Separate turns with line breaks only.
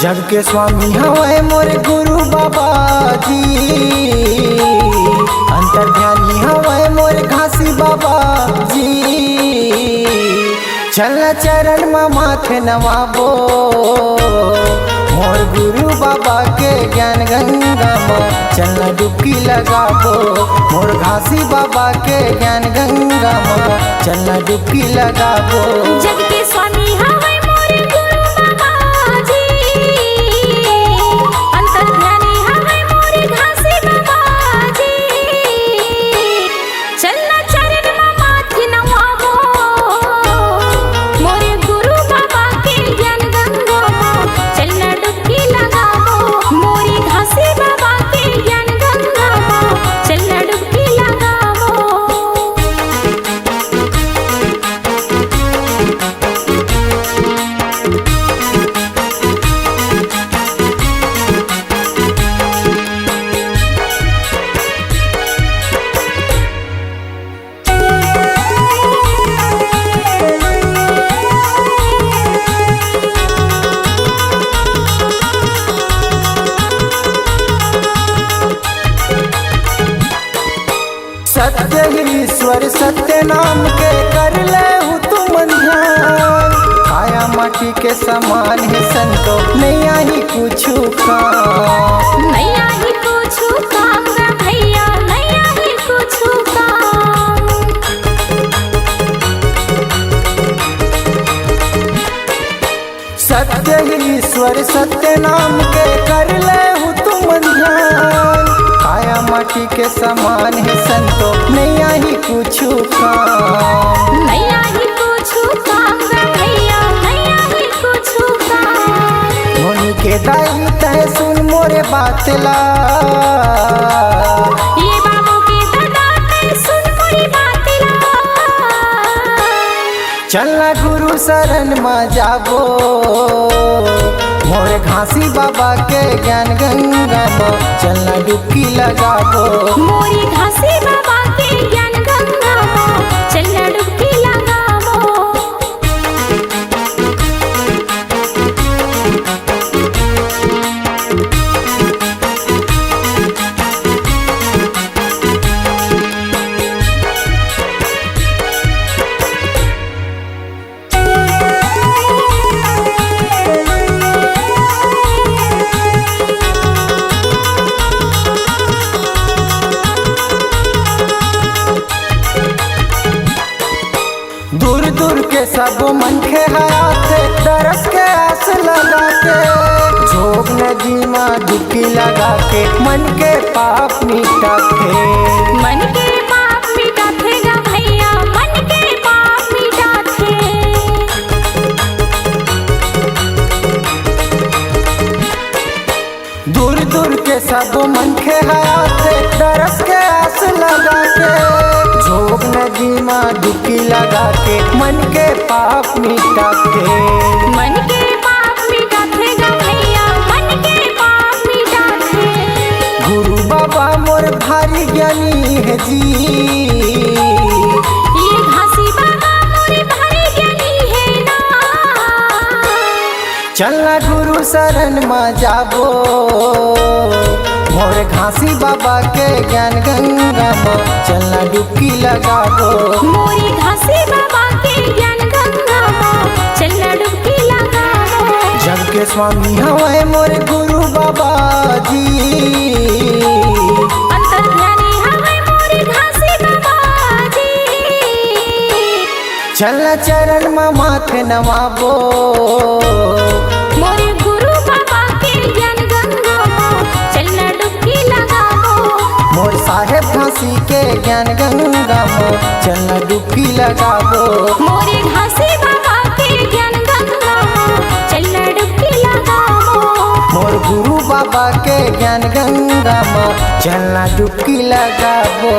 जग के स्वामी हवे मोर गुरु बाबा जी, अंतर्ध्यानी हवे मोर घासी बाबा जी। चल चरण में माथे नवाबो मोर गुरु बाबा के ज्ञान गंगा में चलना डुबकी लगाबो। मोर घासी बाबा के ज्ञान गंगा में चलना डुबकी लगाबो।
जग के स्वामी हवे मोर गुरु बाबा जी, अंतर्ध्यानी हवे मोर घासी बाबा जी। चलना चरण में माथे नवाबो मोर गुरु बाबा के ज्ञान गंगा में चलना डुबकी लगाबो। मोरी घासी बाबा के ज्ञान गंगा में चलना डुबकी लगाबो।
सत्य ही ईश्वर सत्य नाम के कर ले तुम ध्यान। काया माटी के समान है संतो नैया ही कुछ काम।
नैया ही कुछु काम रे भैया, नैया ही कुछु काम।
सत्य ही ईश्वर सत्य नाम के कर ले तुम ध्यान। काया माटी के समान है संतो नैया ही कुछ काम।
नैया ही कुछु काम रे भैया, नैया ही कुछु काम।
धोनी के दाई तय सुन मोरे बातला,
ये बाबू के दादा ते सुन मोरी बातला।
चलना गुरु शरण में जाबो मोर घासी बाबा के ज्ञान गंगा में चलना डुबकी लगाबो।
मोरी घासी बाबा के ज्ञान गंगा में चलना डुबकी लगाबो।
दूर दूर के सब मन के हराते दरस के आस लगा के। जोग नदी में डुबकी लगा के मन के पाप मिटा के।
मन के पाप मिटाथे गा भैया, मन के पाप मिटाथे।
दूर दूर के सब मन के हराते दरस के आस लगा के। जोग नदी में डुबकी लगा के मन के पाप मिटा के।
मन के पाप मिटाथे गा भैया, मन के पाप मिटाथे।
गुरु बाबा मोर भारी ज्ञानी है जी,
ये घासी बाबा मोरे भारी ज्ञानी है ना।
चलना गुरु शरण में जाबो मोर घासी बाबा के ज्ञान गंगा में चलना डुबकी लगाबो।
मोरी घासी बाबा के ज्ञान गंगा में चलना डुबकी लगाबो।
जग के स्वामी हवे मोर गुरु बाबा जी,
अंतर्ध्यानी हवे मोरे घासी बाबा जी।
चलना चरण में माथे नवाबो
मोरे गुरु बाबा के ज्ञान गंगा में चलना डुबकी लगाबो।
मोर साहेब घासी के ज्ञान गंगा में चलना डुबकी लगाबो।
मोरे घासी बाबा के ज्ञान गंगा में चलना डुबकी लगाबो।
मोर गुरु बाबा के ज्ञान गंगा में चलना डुबकी लगाबो।